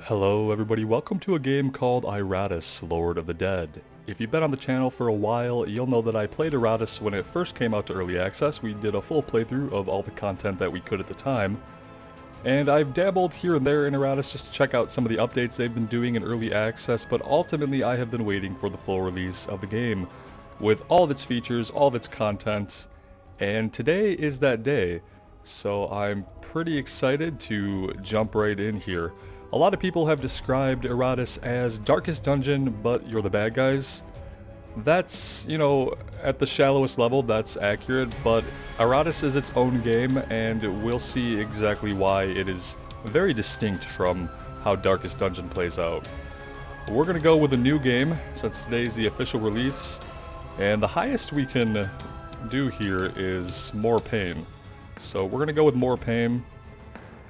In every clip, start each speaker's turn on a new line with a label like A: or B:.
A: Hello everybody, welcome to a game called Iratus, Lord of the Dead. If you've been on the channel for a while, you'll know that I played Iratus when it first came out to early access. We did a full playthrough of all the content that we could at the time. And I've dabbled here and there in Iratus just to check out some of the updates they've been doing in early access, but ultimately I have been waiting for the full release of the game, with all of its features, all of its content, and today is that day. So I'm pretty excited to jump right in here. A lot of people have described Iratus as darkest dungeon, but you're the bad guys. That's, you know, at the shallowest level, that's accurate, but Iratus is its own game, and we'll see exactly why it is very distinct from how Darkest Dungeon plays out. We're going to go with a new game, since today's the official release, and the highest we can do here is More Pain. So we're going to go with More Pain.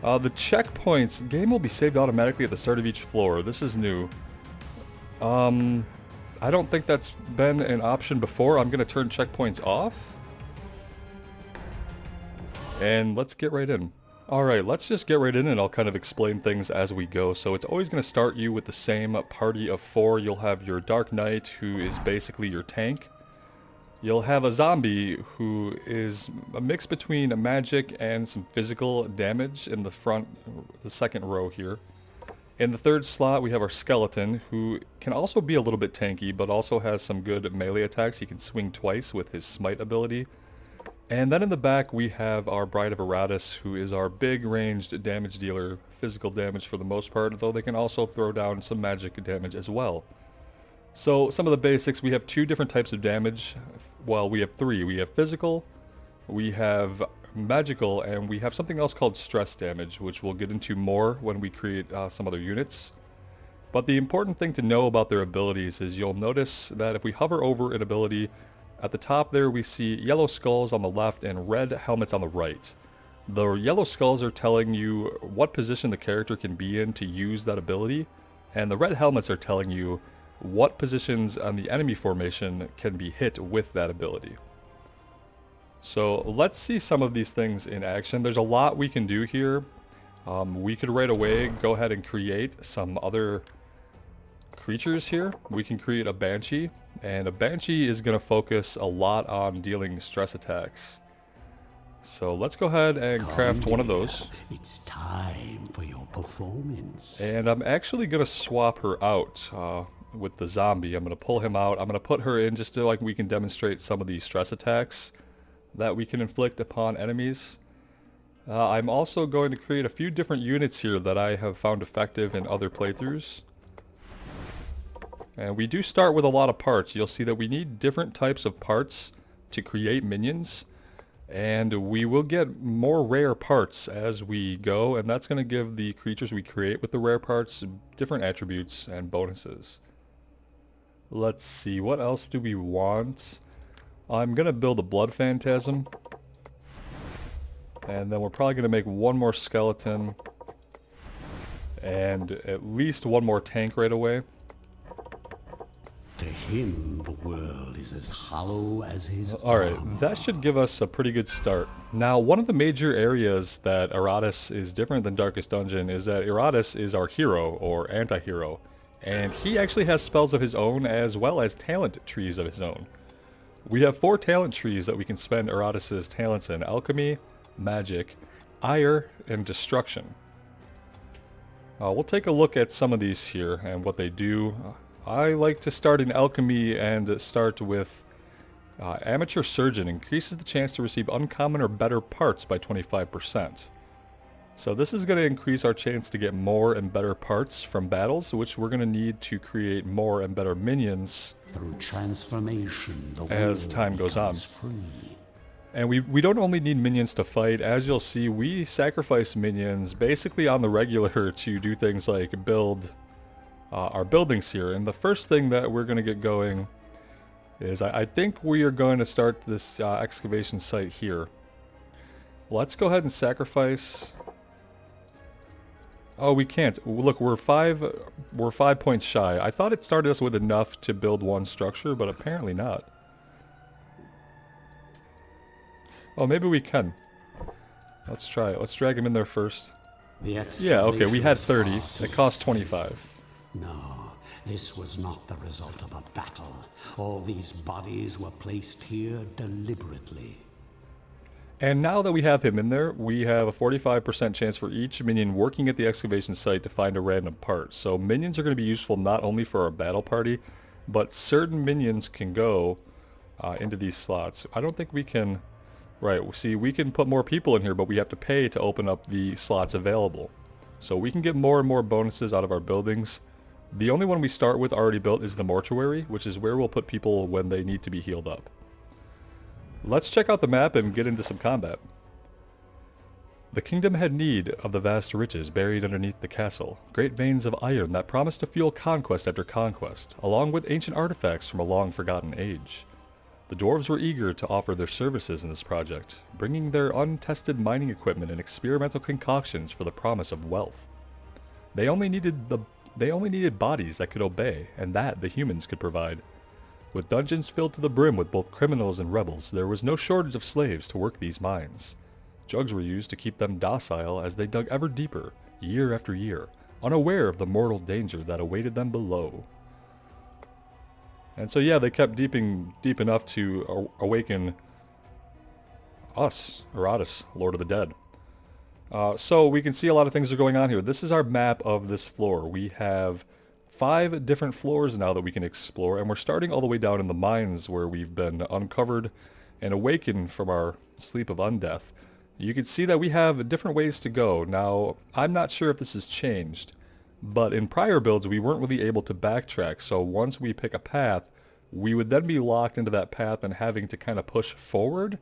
A: The checkpoints, the game will be saved automatically at the start of each floor. This is new. I don't think that's been an option before. I'm going to turn checkpoints off. And let's get right in. Alright, let's just get right in and I'll kind of explain things as we go. So it's always going to start you with the same party of 4. You'll have your Dark Knight, who is basically your tank. You'll have a zombie who is a mix between a magic and some physical damage in the front, the second row here. In the third slot we have our skeleton, who can also be a little bit tanky but also has some good melee attacks. He can swing twice with his smite ability. And then in the back we have our Bride of Iratus, who is our big ranged damage dealer, physical damage for the most part, though they can also throw down some magic damage as well. So some of the basics, we have 2 different types of damage. Well, we have 3. We have physical, we have magical, and we have something else called stress damage, which we'll get into more when we create some other units. But the important thing to know about their abilities is you'll notice that if we hover over an ability, at the top there we see yellow skulls on the left and red helmets on the right. The yellow skulls are telling you what position the character can be in to use that ability, and the red helmets are telling you what positions on the enemy formation can be hit with that ability. So let's see some of these things in action. There's a lot we can do here. We could right away go ahead and create some other creatures here. We can create a Banshee, and a Banshee is going to focus a lot on dealing stress attacks. So let's go ahead and craft one of those.
B: It's time for your performance.
A: And I'm actually going to swap her out with the zombie. I'm going to pull him out. I'm going to put her in just so we can demonstrate some of the stress attacks that we can inflict upon enemies. I'm also going to create a few different units here that I have found effective in other playthroughs. And we do start with a lot of parts. You'll see that we need different types of parts to create minions. And we will get more rare parts as we go, and that's going to give the creatures we create with the rare parts different attributes and bonuses. Let's see, what else do we want? I'm going to build a blood phantasm. And then we're probably going to make one more skeleton. And at least one more tank right away.
B: To him, the world is as hollow as his
A: Alright,
B: armor.
A: that should give us a pretty good start. Now, one of the major areas that Iratus is different than Darkest Dungeon is that Iratus is our hero, or anti-hero. And he actually has spells of his own as well as talent trees of his own. We have 4 talent trees that we can spend Iratus' talents in: Alchemy, Magic, Ire, and Destruction. We'll take a look at some of these here and what they do. I like to start in Alchemy and start with Amateur Surgeon. Increases the chance to receive uncommon or better parts by 25%. So this is going to increase our chance to get more and better parts from battles, which we're going to need to create more and better minions
B: Through transformation, the
A: as
B: world
A: time goes on.
B: becomes free.
A: And we don't only need minions to fight. As you'll see, we sacrifice minions basically on the regular to do things like build our buildings here. And the first thing that we're going to get going is I think we are going to start this excavation site here. Let's go ahead and sacrifice. Oh, we can't. Look, we're 5 points shy. I thought it started us with enough to build one structure, but apparently not. Oh, maybe we can. Let's try it. Let's drag him in there first. Yeah, okay, we had 30. It cost 25.
B: No, this was not the result of a battle. All these bodies were placed here deliberately.
A: And now that we have him in there, we have a 45% chance for each minion working at the excavation site to find a random part. So minions are going to be useful not only for our battle party, but certain minions can go into these slots. I don't think we can... Right, see, we can put more people in here, but we have to pay to open up the slots available. So we can get more and more bonuses out of our buildings. The only one we start with already built is the mortuary, which is where we'll put people when they need to be healed up. Let's check out the map and get into some combat. The kingdom had need of the vast riches buried underneath the castle, great veins of iron that promised to fuel conquest after conquest, along with ancient artifacts from a long-forgotten age. The dwarves were eager to offer their services in this project, bringing their untested mining equipment and experimental concoctions for the promise of wealth. They only needed bodies that could obey, and that the humans could provide. With dungeons filled to the brim with both criminals and rebels, there was no shortage of slaves to work these mines. Jugs were used to keep them docile as they dug ever deeper, year after year, unaware of the mortal danger that awaited them below. And so yeah, they kept deep enough to awaken us, Iratus, Lord of the Dead. So we can see a lot of things are going on here. This is our map of this floor. We have 5 different floors now that we can explore, and we're starting all the way down in the mines where we've been uncovered and awakened from our sleep of undeath. You can see that we have different ways to go. Now, I'm not sure if this has changed, but in prior builds we weren't really able to backtrack, so once we pick a path, we would then be locked into that path and having to kind of push forward.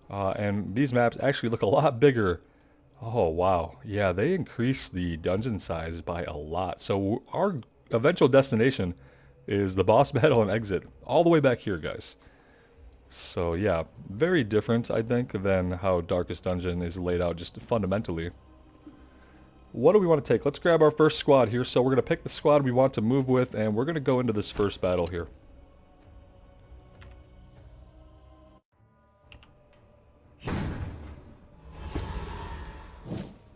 A: And these maps actually look a lot bigger. Oh wow, yeah, they increased the dungeon size by a lot. So our eventual destination is the boss battle and exit, all the way back here, guys. So yeah, very different, I think, than how Darkest Dungeon is laid out just fundamentally. What do we want to take? Let's grab our first squad here. So we're going to pick the squad we want to move with, and we're going to go into this first battle here.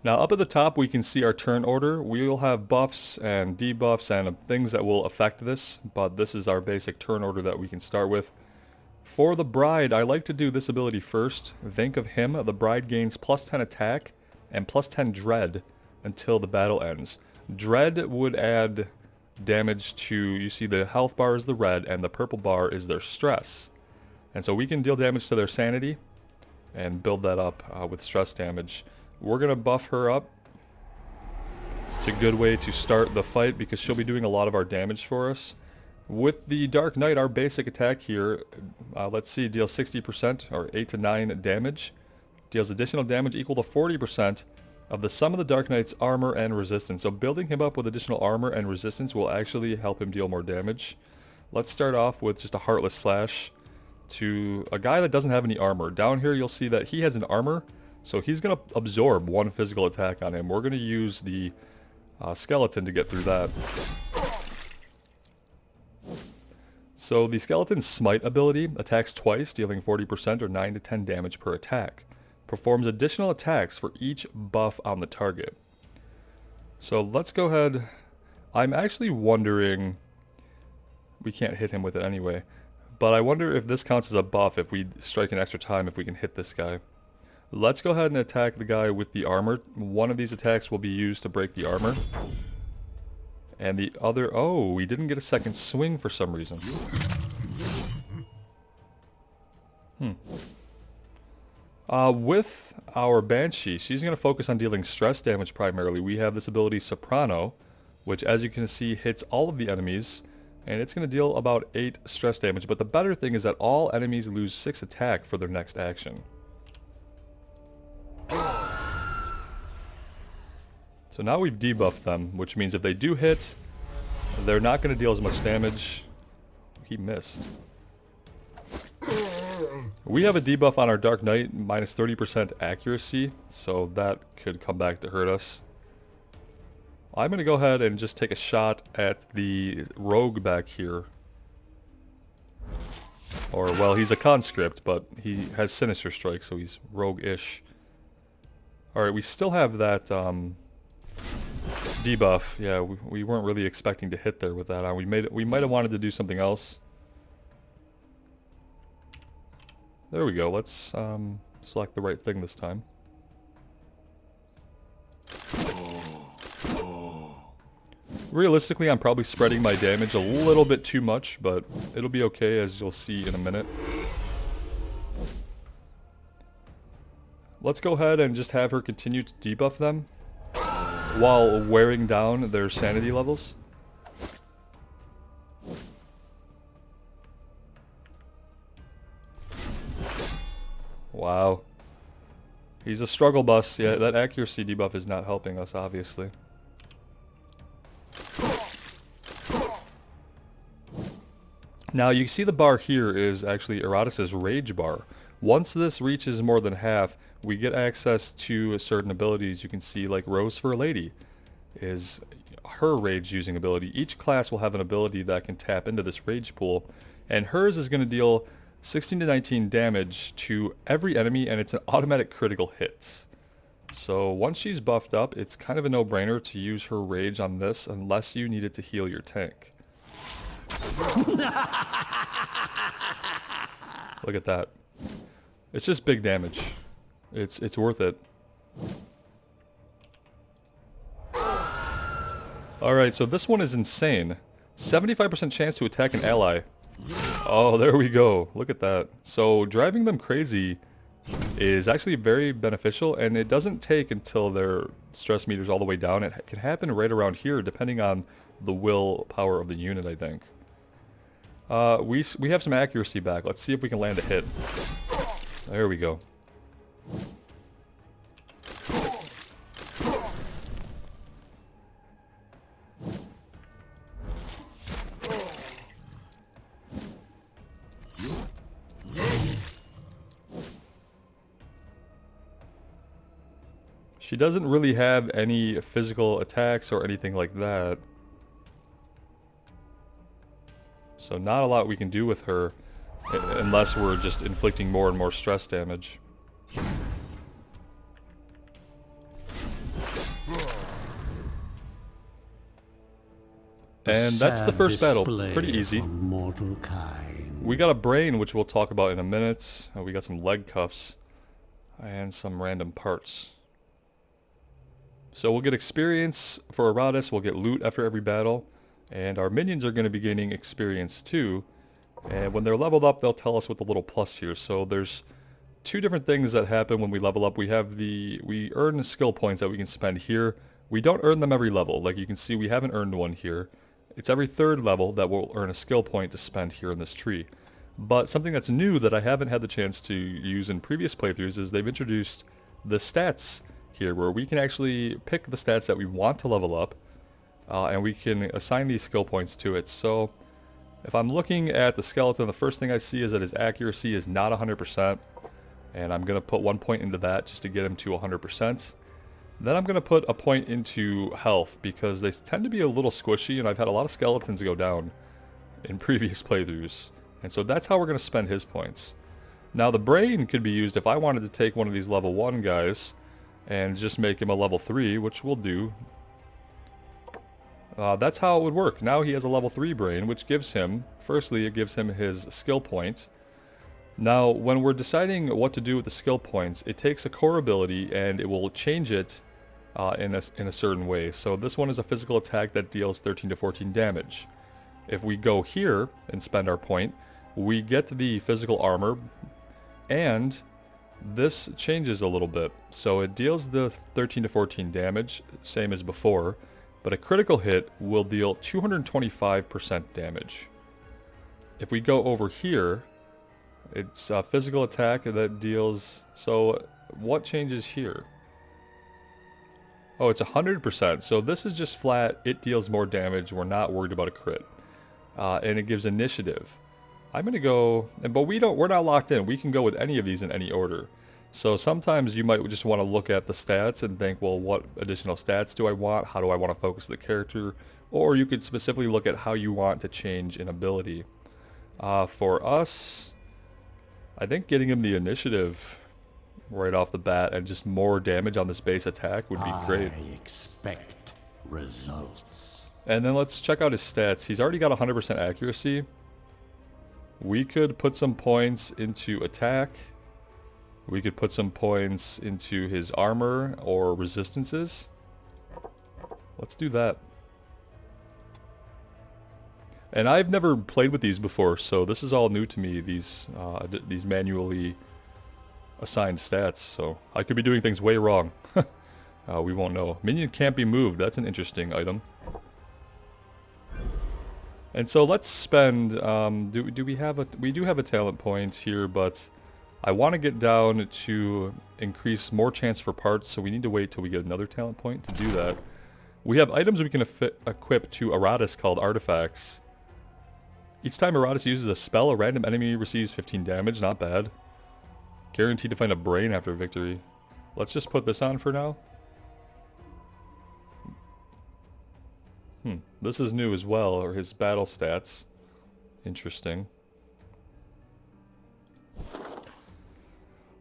A: Now up at the top we can see our turn order. We'll have buffs and debuffs and things that will affect this, but this is our basic turn order that we can start with. For the Bride, I like to do this ability first. Think of him. The Bride gains plus 10 attack and plus 10 dread until the battle ends. Dread would add damage to, you see the health bar is the red and the purple bar is their stress. And so we can deal damage to their sanity and build that up with stress damage. We're going to buff her up. It's a good way to start the fight because she'll be doing a lot of our damage for us. With the Dark Knight, our basic attack here, let's see, deals 60% or 8 to 9 damage. Deals additional damage equal to 40% of the sum of the Dark Knight's armor and resistance. So building him up with additional armor and resistance will actually help him deal more damage. Let's start off with just a Heartless Slash to a guy that doesn't have any armor. Down here you'll see that he has an armor, so he's going to absorb 1 physical attack on him. We're going to use the skeleton to get through that. So the skeleton's smite ability attacks twice, dealing 40% or 9 to 10 damage per attack. Performs additional attacks for each buff on the target. So let's go ahead. I'm actually wondering, we can't hit him with it anyway, but I wonder if this counts as a buff if we strike an extra time if we can hit this guy. Let's go ahead and attack the guy with the armor. One of these attacks will be used to break the armor. And the other... oh, we didn't get a second swing for some reason. With our Banshee, she's going to focus on dealing stress damage primarily. We have this ability Soprano, which as you can see hits all of the enemies. And it's going to deal about 8 stress damage. But the better thing is that all enemies lose 6 attack for their next action. So now we've debuffed them, which means if they do hit, they're not going to deal as much damage. He missed. We have a debuff on our Dark Knight, minus 30% accuracy, so that could come back to hurt us. I'm going to go ahead and just take a shot at the rogue back here. Or, well, he's a conscript, but he has Sinister Strike, so he's rogue-ish. Alright, we still have that debuff. Yeah, we weren't really expecting to hit there with that on. We might have wanted to do something else. There we go. Let's select the right thing this time. Realistically, I'm probably spreading my damage a little bit too much, but it'll be okay, as you'll see in a minute. Let's go ahead and just have her continue to debuff them while wearing down their sanity levels. Wow. He's a struggle bus. Yeah, that accuracy debuff is not helping us, obviously. Now, you see the bar here is actually Iratus' rage bar. Once this reaches more than half, we get access to certain abilities. You can see, like Rose for a Lady is her rage using ability. Each class will have an ability that can tap into this rage pool, and hers is going to deal 16 to 19 damage to every enemy, and it's an automatic critical hit. So once she's buffed up, it's kind of a no-brainer to use her rage on this unless you need it to heal your tank. Look at that. It's just big damage. It's worth it. Alright, so this one is insane. 75% chance to attack an ally. Oh, there we go. Look at that. So driving them crazy is actually very beneficial, and it doesn't take until their stress meter's all the way down. It can happen right around here depending on the willpower of the unit, I think. We have some accuracy back. Let's see if we can land a hit. There we go. She doesn't really have any physical attacks or anything like that. So not a lot we can do with her unless we're just inflicting more and more stress damage. And that's the first battle. Pretty easy. We got a brain, which we'll talk about in a minute. We got some leg cuffs and some random parts. So we'll get experience for Iratus, we'll get loot after every battle, and our minions are going to be gaining experience too. And when they're leveled up, they'll tell us with the little plus here. So there's two different things that happen when we level up. We earn skill points that we can spend here. We don't earn them every level. Like you can see, we haven't earned one here. It's every third level that we'll earn a skill point to spend here in this tree. But something that's new that I haven't had the chance to use in previous playthroughs is they've introduced the stats here, where we can actually pick the stats that we want to level up, and we can assign these skill points to it. So if I'm looking at the skeleton, the first thing I see is that his accuracy is not 100%, and I'm going to put 1 point into that just to get him to 100%. Then I'm going to put a point into health, because they tend to be a little squishy, and I've had a lot of skeletons go down in previous playthroughs, and so that's how we're going to spend his points. Now the brain could be used if I wanted to take one of these level 1 guys and just make him a level 3, which we'll do. That's how it would work. Now he has a level 3 brain, which gives him, firstly, it gives him his skill point. Now, when we're deciding what to do with the skill points, it takes a core ability and it will change it in a certain way. So this one is a physical attack that deals 13 to 14 damage. If we go here and spend our point, we get the physical armor, and this changes a little bit. So it deals the 13 to 14 damage, same as before, but a critical hit will deal 225% damage. If we go over here, it's a physical attack that deals... So what changes here? Oh, it's 100%. So this is just flat. It deals more damage. We're not worried about a crit. And it gives initiative. I'm going to go... But we're not locked in. We can go with any of these in any order. So sometimes you might just want to look at the stats and think, well, what additional stats do I want? How do I want to focus the character? Or you could specifically look at how you want to change an ability. For us, I think getting him the initiative right off the bat, and just more damage on this base attack would be great.
B: I expect results.
A: And then let's check out his stats. He's already got 100% accuracy. We could put some points into attack. We could put some points into his armor or resistances. Let's do that. And I've never played with these before, so this is all new to me, these manually assigned stats. So I could be doing things way wrong. We won't know. Minion can't be moved. That's an interesting item. And so let's spend, do we have a, we do have a talent point here, but I want to get down to increase more chance for parts, so we need to wait till we get another talent point to do that. We have items we can equip to Iratus called artifacts. Each time Iratus uses a spell, a random enemy receives 15 damage, not bad. Guaranteed to find a brain after victory. Let's just put this on for now. This is new as well, or his battle stats. Interesting.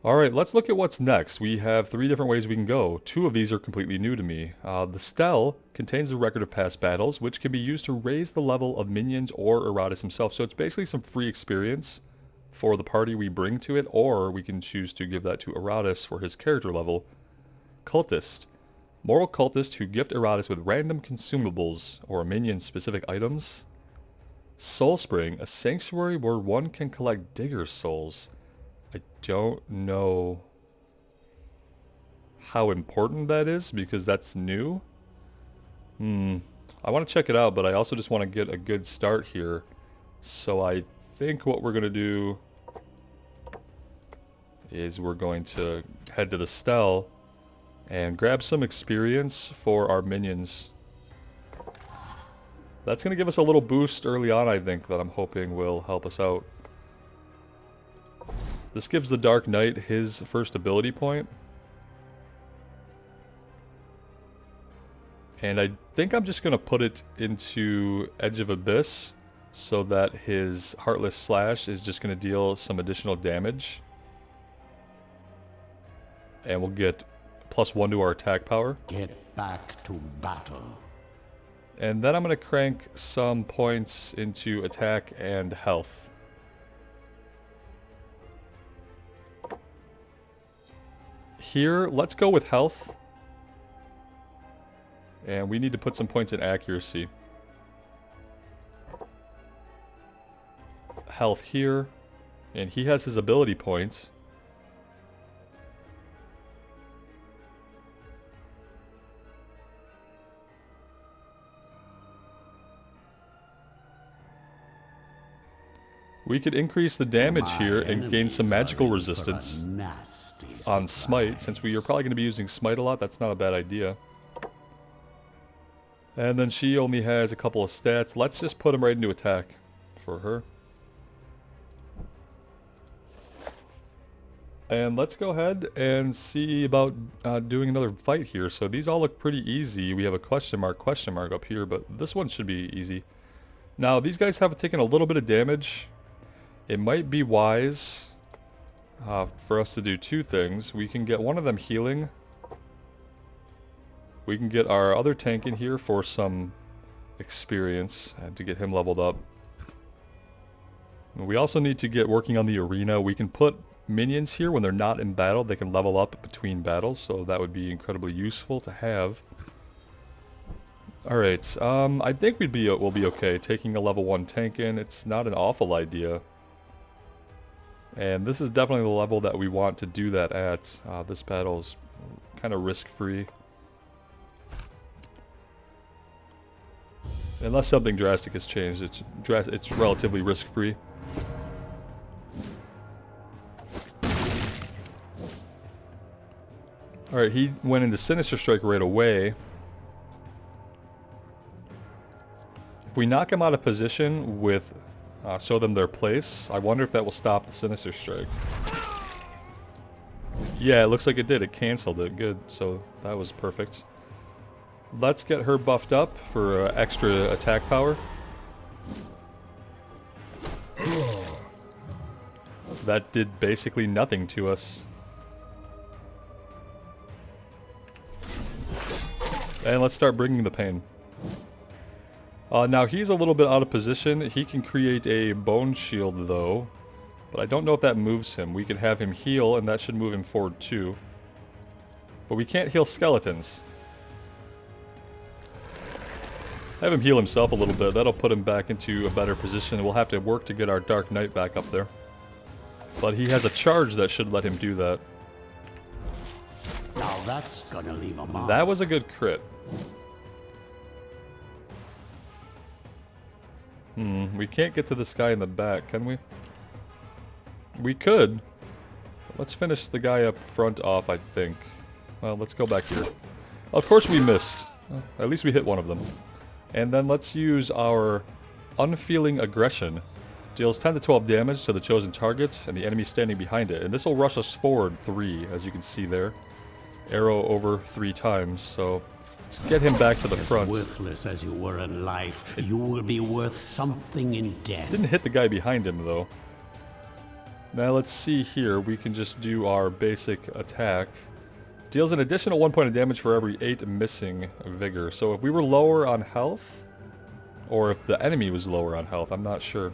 A: Alright, let's look at what's next. We have 3 different ways we can go. 2 of these are completely new to me. The Stele contains a record of past battles, which can be used to raise the level of minions or Iratus himself. So it's basically some free experience for the party we bring to it, or we can choose to give that to Iratus for his character level. Cultist. Moral cultist who gift Iratus with random consumables or minion-specific items. Soulspring, a sanctuary where one can collect digger souls. I don't know how important that is because that's new. I want to check it out, but I also just want to get a good start here. So I think what we're going to do is we're going to head to the Stele and grab some experience for our minions. That's going to give us a little boost early on, I think, that I'm hoping will help us out. This gives the Dark Knight his first ability point. And I think I'm just going to put it into Edge of Abyss so that his Heartless Slash is just going to deal some additional damage. And we'll get +1 to our attack power.
B: Get back to battle.
A: And then I'm going to crank some points into attack and health. Here, let's go with health. And we need to put some points in accuracy. Health here. And he has his ability points. We could increase the damage here and gain some magical resistance on Smite. Since we are probably going to be using Smite a lot, that's not a bad idea. And then she only has a couple of stats. Let's just put him right into attack for her. And let's go ahead and see about doing another fight here. So these all look pretty easy. We have a question mark up here, but this one should be easy. Now, these guys have taken a little bit of damage. It might be wise for us to do 2 things. We can get one of them healing. We can get our other tank in here for some experience and to get him leveled up. We also need to get working on the arena. We can put minions here when they're not in battle. They can level up between battles, so that would be incredibly useful to have. Alright, I think we'll be okay taking a level 1 tank in. It's not an awful idea. And this is definitely the level that we want to do that at. This battle is kind of risk-free. Unless something drastic has changed, it's relatively risk-free. Alright, he went into Sinister Strike right away. If we knock him out of position with show them their place, I wonder if that will stop the Sinister Strike. Yeah, it looks like it did. It canceled it. Good. So that was perfect. Let's get her buffed up for extra attack power. That did basically nothing to us. And let's start bringing the pain. Now he's a little bit out of position. He can create a bone shield though. But I don't know if that moves him. We could have him heal and that should move him forward too. But we can't heal skeletons. Have him heal himself a little bit. That'll put him back into a better position. We'll have to work to get our Dark Knight back up there. But he has a charge that should let him do that.
B: Now that's gonna leave a mark.
A: That was a good crit. We can't get to this guy in the back, can we? We could. Let's finish the guy up front off, I think. Well, let's go back here. Of course we missed. Well, at least we hit one of them. And then let's use our Unfeeling Aggression. Deals 10 to 12 damage to the chosen target and the enemy standing behind it. And this will rush us forward 3, as you can see there. Arrow over 3 times, so let's get him back to the front.
B: Worthless as you were in life, you will be worth something in death.
A: Didn't hit the guy behind him though. Now let's see here, we can just do our basic attack. Deals an additional 1 point of damage for every 8 missing vigor. So if we were lower on health, or if the enemy was lower on health, I'm not sure.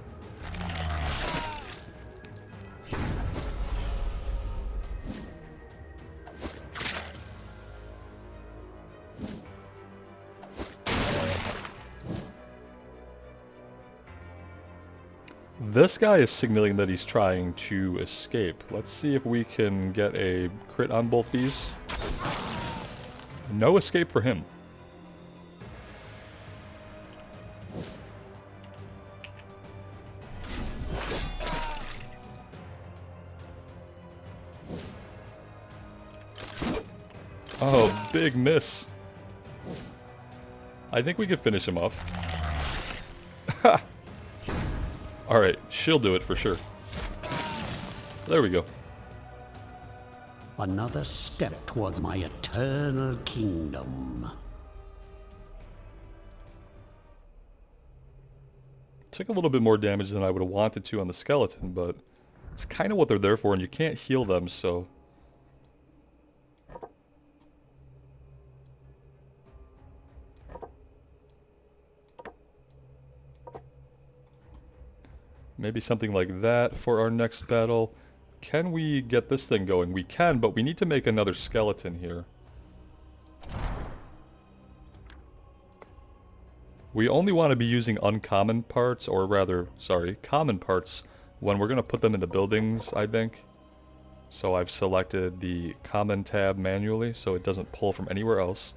A: This guy is signaling that he's trying to escape. Let's see if we can get a crit on both these. No escape for him. Oh, big miss. I think we could finish him off. Alright, she'll do it for sure. There we go.
B: Another step towards my eternal kingdom.
A: Took a little bit more damage than I would have wanted to on the skeleton, but it's kind of what they're there for, and you can't heal them, so... Maybe something like that for our next battle. Can we get this thing going? We can, but we need to make another skeleton here. We only want to be using uncommon parts, or rather, sorry, common parts when we're going to put them into buildings, I think. So I've selected the common tab manually so it doesn't pull from anywhere else.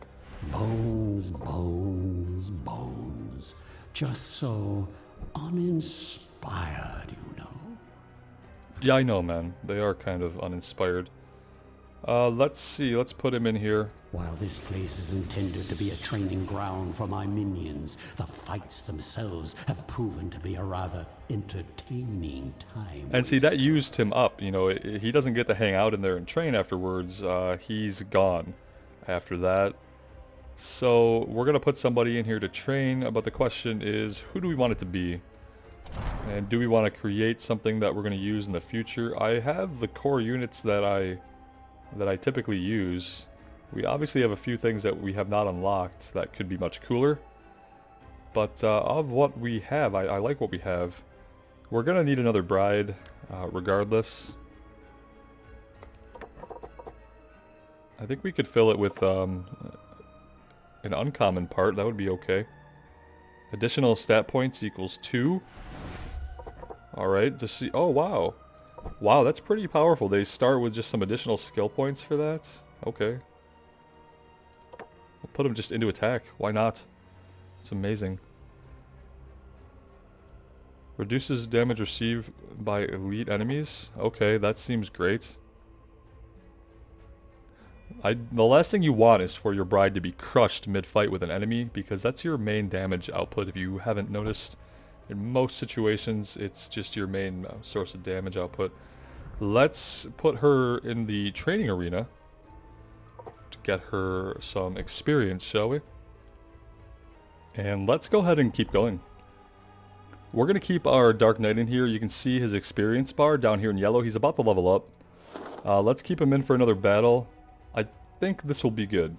B: Bones, bones, bones. Just so uninspired, you know.
A: Yeah, I know, man. They are kind of uninspired. Let's see. Let's put him in here.
B: While this place is intended to be a training ground for my minions, the fights themselves have proven to be a rather entertaining time.
A: And see, that used him up. You know, he doesn't get to hang out in there and train afterwards. He's gone after that. So we're going to put somebody in here to train, but the question is, who do we want it to be? And do we want to create something that we're going to use in the future? I have the core units that I typically use. We obviously have a few things that we have not unlocked that could be much cooler. But of what we have, I like what we have. We're going to need another bride, regardless. I think we could fill it with an uncommon part. That would be okay. Additional stat points equals 2. Alright, to see... Oh, wow. Wow, that's pretty powerful. They start with just some additional skill points for that. Okay. We'll put them just into attack. Why not? It's amazing. Reduces damage received by elite enemies. Okay, that seems great. The last thing you want is for your bride to be crushed mid-fight with an enemy, because that's your main damage output. If you haven't noticed, in most situations, it's just your main source of damage output. Let's put her in the training arena to get her some experience, shall we? And let's go ahead and keep going. We're going to keep our Dark Knight in here. You can see his experience bar down here in yellow. He's about to level up. Let's keep him in for another battle. I think this will be good.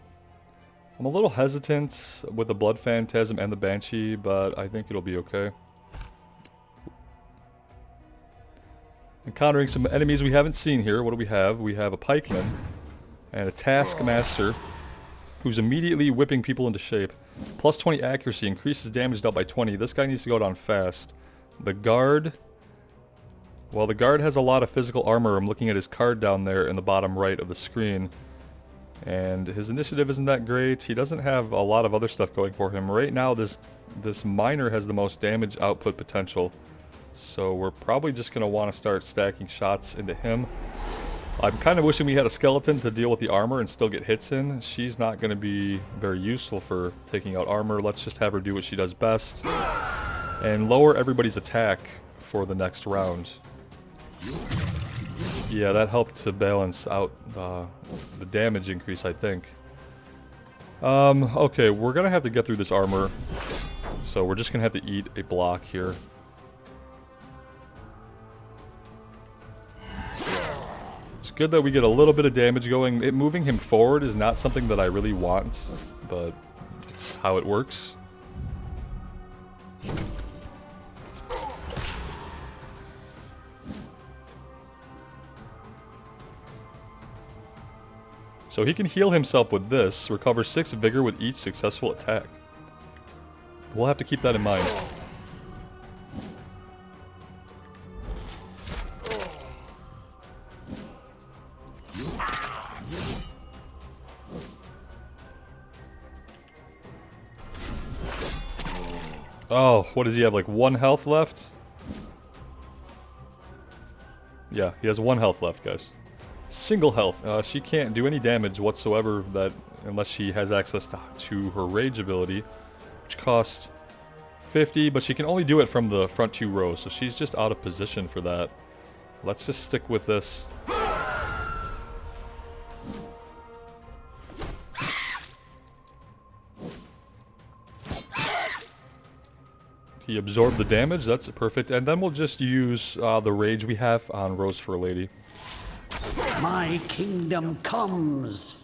A: I'm a little hesitant with the Blood Phantasm and the Banshee, but I think it'll be okay. Encountering some enemies we haven't seen here. What do we have? We have a pikeman and a taskmaster who's immediately whipping people into shape. Plus 20 accuracy, increases damage dealt by 20. This guy needs to go down fast. The guard... Well, the guard has a lot of physical armor. I'm looking at his card down there in the bottom right of the screen. And his initiative isn't that great. He doesn't have a lot of other stuff going for him. Right now, this miner has the most damage output potential. So we're probably just going to want to start stacking shots into him. I'm kind of wishing we had a skeleton to deal with the armor and still get hits in. She's not going to be very useful for taking out armor. Let's just have her do what she does best. And lower everybody's attack for the next round. Yeah, that helped to balance out the damage increase, I think. Okay, we're going to have to get through this armor. So we're just going to have to eat a block here. It's good that we get a little bit of damage going. Moving him forward is not something that I really want, but it's how it works. So he can heal himself with this, recover 6 vigor with each successful attack. We'll have to keep that in mind. Oh, what does he have, like 1 health left? Yeah, he has 1 health left, guys. Single health. She can't do any damage whatsoever that unless she has access to her rage ability, which costs 50, but she can only do it from the front 2 rows, so she's just out of position for that. Let's just stick with this. He absorbed the damage, that's perfect, and then we'll just use the rage we have on Rose for a Lady.
B: My kingdom comes!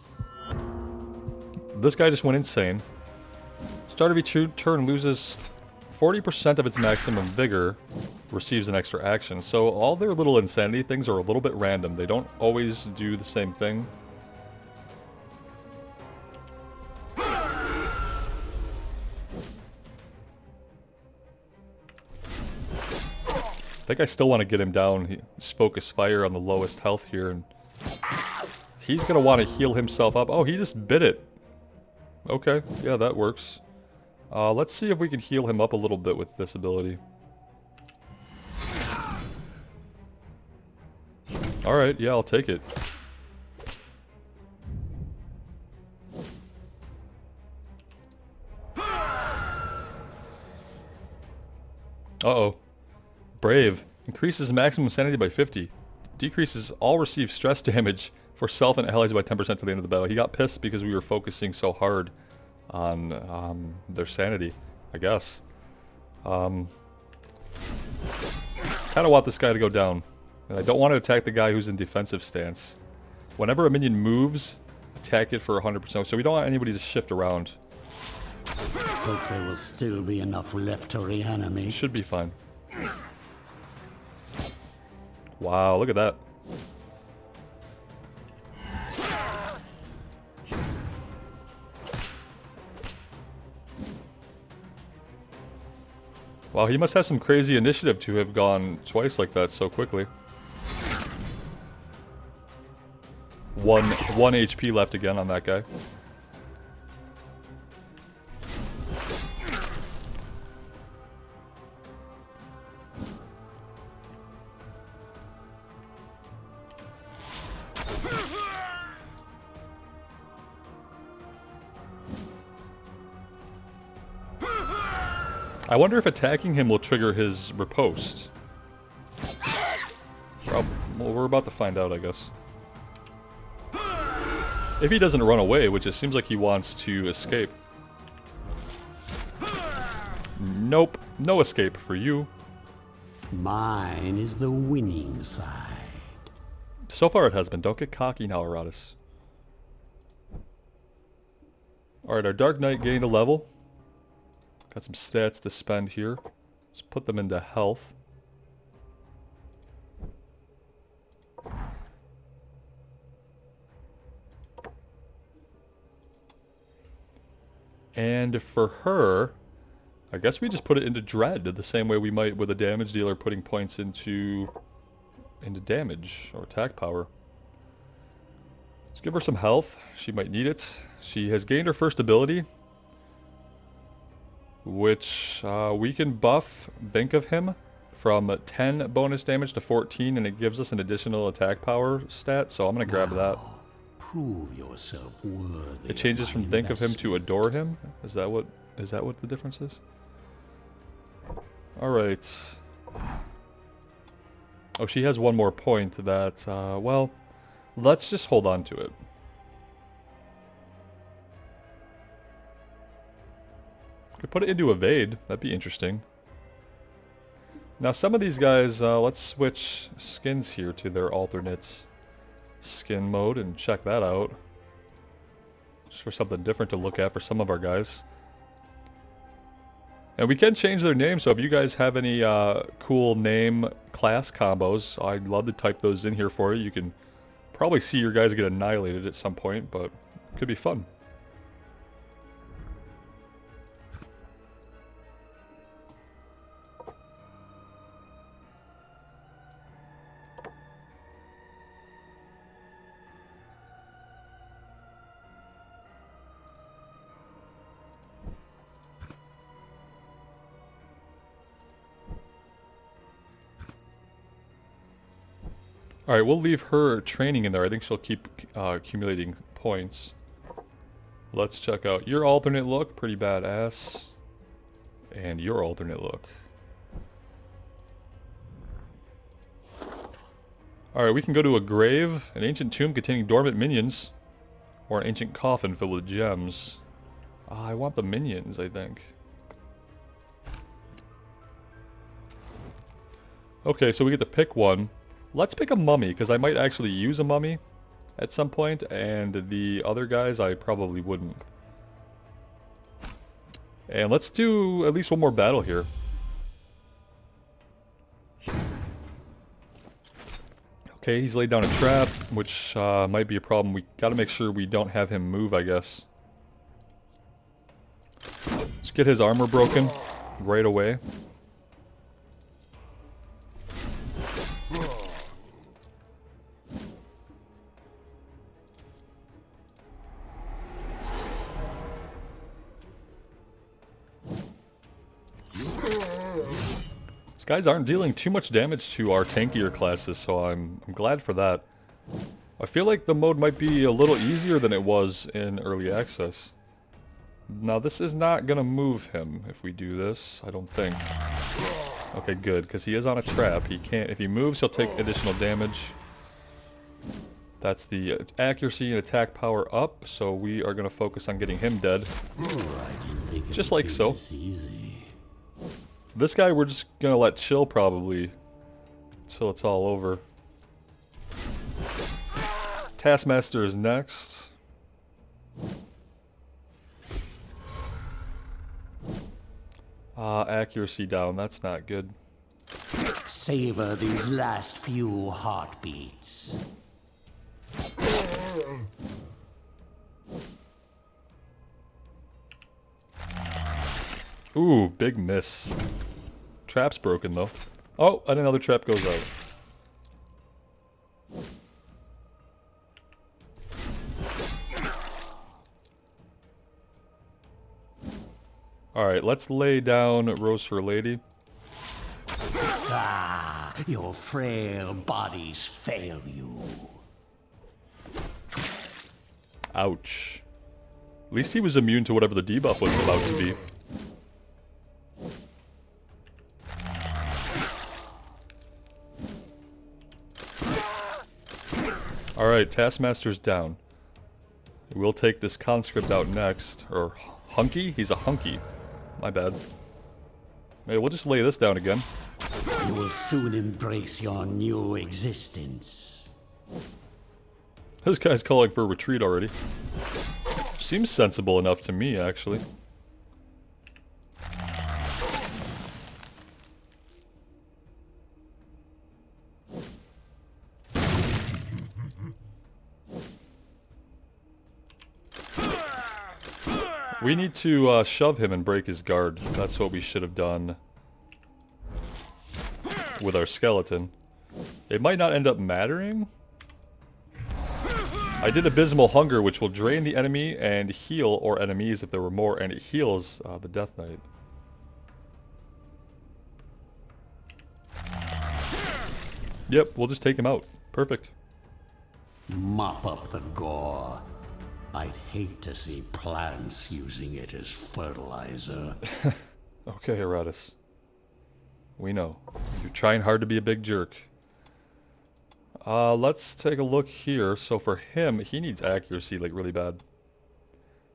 A: This guy just went insane. Start of each turn loses 40% of its maximum vigor, receives an extra action. So all their little insanity things are a little bit random. They don't always do the same thing. I think I still want to get him down. He's focus fire on the lowest health here, and he's going to want to heal himself up. Oh, he just bit it. Okay, yeah, that works. Let's see if we can heal him up a little bit with this ability. Alright, yeah, I'll take it. Uh-oh. Brave. Increases maximum sanity by 50. Decreases all received stress damage for self and allies by 10% to the end of the battle. He got pissed because we were focusing so hard on their sanity, I guess. Kind of want this guy to go down. And I don't want to attack the guy who's in defensive stance. Whenever a minion moves, attack it for 100%. So we don't want anybody to shift around.
B: Hope there will still be enough left to reanimate.
A: Should be fine. Wow, look at that. Wow, he must have some crazy initiative to have gone twice like that so quickly. One HP left again on that guy. I wonder if attacking him will trigger his riposte. Well, we're about to find out, I guess. If he doesn't run away, which it seems like he wants to escape. Nope, no escape for you.
B: Mine is the winning side.
A: So far it has been. Don't get cocky now, Iratus. Alright, our Dark Knight gained a level. Got some stats to spend here. Let's put them into health. And for her, I guess we just put it into Dread, the same way we might with a damage dealer putting points into damage or attack power. Let's give her some health. She might need it. She has gained her first ability, which we can buff Think of Him from 10 bonus damage to 14, and it gives us an additional attack power stat, so I'm going to grab that.
B: Prove yourself worthy.
A: It changes from Think of Him to Adore Him? Is that what the difference is? Alright. Oh, she has one more point that, well, let's just hold on to it. Could put it into Evade. That'd be interesting. Now, some of these guys, let's switch skins here to their alternate skin mode and check that out. Just for something different to look at for some of our guys. And we can change their name, so if you guys have any cool name class combos, I'd love to type those in here for you. You can probably see your guys get annihilated at some point, but it could be fun. Alright, we'll leave her training in there. I think she'll keep accumulating points. Let's check out your alternate look. Pretty badass. And your alternate look. Alright, we can go to a grave, an ancient tomb containing dormant minions, or an ancient coffin filled with gems. I want the minions, I think. Okay, so we get to pick one. Let's pick a mummy, because I might actually use a mummy at some point, and the other guys I probably wouldn't. And let's do at least one more battle here. Okay, he's laid down a trap, which might be a problem. We gotta make sure we don't have him move, I guess. Let's get his armor broken right away. These guys aren't dealing too much damage to our tankier classes, so I'm glad for that. I feel like the mode might be a little easier than it was in early access. Now this is not gonna move him if we do this, I don't think. Okay, good, because he is on a trap. He can't, if he moves, he'll take additional damage. That's the accuracy and attack power up, so we are gonna focus on getting him dead. Just like so. This guy we're just gonna let chill probably until it's all over. Taskmaster is next. Accuracy down, that's not good.
B: Savor these last few heartbeats.
A: Ooh, big miss. Trap's broken though. Oh, and another trap goes out. Alright, let's lay down Rose for Lady.
B: Ah, your frail bodies fail you.
A: Ouch. At least he was immune to whatever the debuff was about to be. Alright, Taskmaster's down. We'll take this conscript out next. Or hunky? He's a hunky. My bad. Maybe we'll just lay this down again.
B: You will soon embrace your new existence.
A: This guy's calling for a retreat already. Seems sensible enough to me, actually. We need to shove him and break his guard. That's what we should have done with our skeleton. It might not end up mattering. I did Abysmal Hunger, which will drain the enemy and heal or enemies if there were more, and it heals the Death Knight. Yep, we'll just take him out. Perfect.
B: Mop up the gore. I'd hate to see plants using it as fertilizer.
A: Okay, Iratus. We know. You're trying hard to be a big jerk. Let's take a look here. So for him, he needs accuracy like really bad.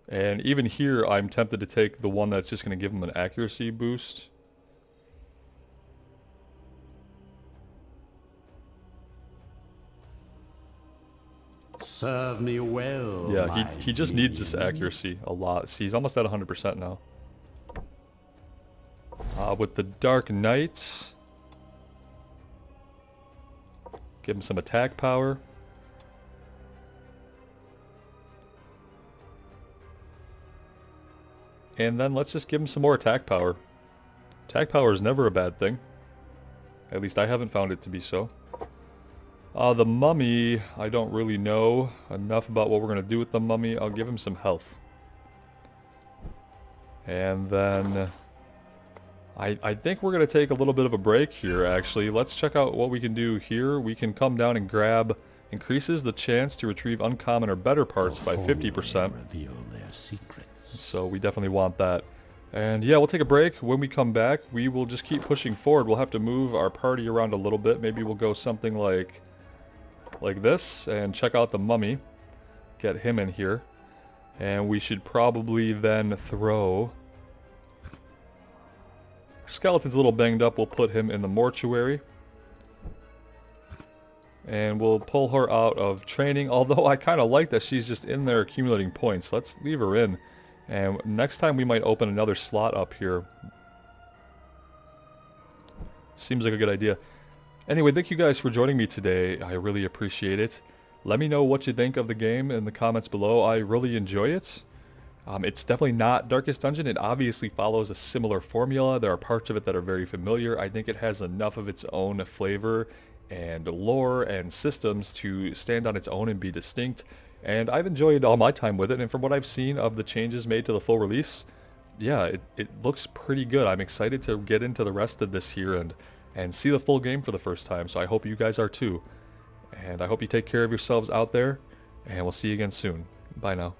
A: And even here, I'm tempted to take the one that's just going to give him an accuracy boost.
B: Serve me well.
A: Yeah, he just needs this accuracy a lot. See, he's almost at 100% now. With the Dark Knight, give him some attack power. And then let's just give him some more attack power. Attack power is never a bad thing. At least I haven't found it to be so. The mummy, I don't really know enough about what we're going to do with the mummy. I'll give him some health. And then I think we're going to take a little bit of a break here, actually. Let's check out what we can do here. We can come down and grab, increases the chance to retrieve uncommon or better parts by 50%.
B: Reveal their secrets.
A: So we definitely want that. And yeah, we'll take a break. When we come back, we will just keep pushing forward. We'll have to move our party around a little bit. Maybe we'll go something like this and check out the mummy. Get him in here. And we should probably then throw... Skeleton's a little banged up. We'll put him in the mortuary. And we'll pull her out of training. Although I kind of like that she's just in there accumulating points. Let's leave her in. And next time we might open another slot up here. Seems like a good idea. Anyway, thank you guys for joining me today. I really appreciate it. Let me know what you think of the game in the comments below. I really enjoy it. It's definitely not Darkest Dungeon. It obviously follows a similar formula. There are parts of it that are very familiar. I think it has enough of its own flavor and lore and systems to stand on its own and be distinct. And I've enjoyed all my time with it, and from what I've seen of the changes made to the full release, yeah, it looks pretty good. I'm excited to get into the rest of this here and see the full game for the first time, so I hope you guys are too. And I hope you take care of yourselves out there, and we'll see you again soon. Bye now.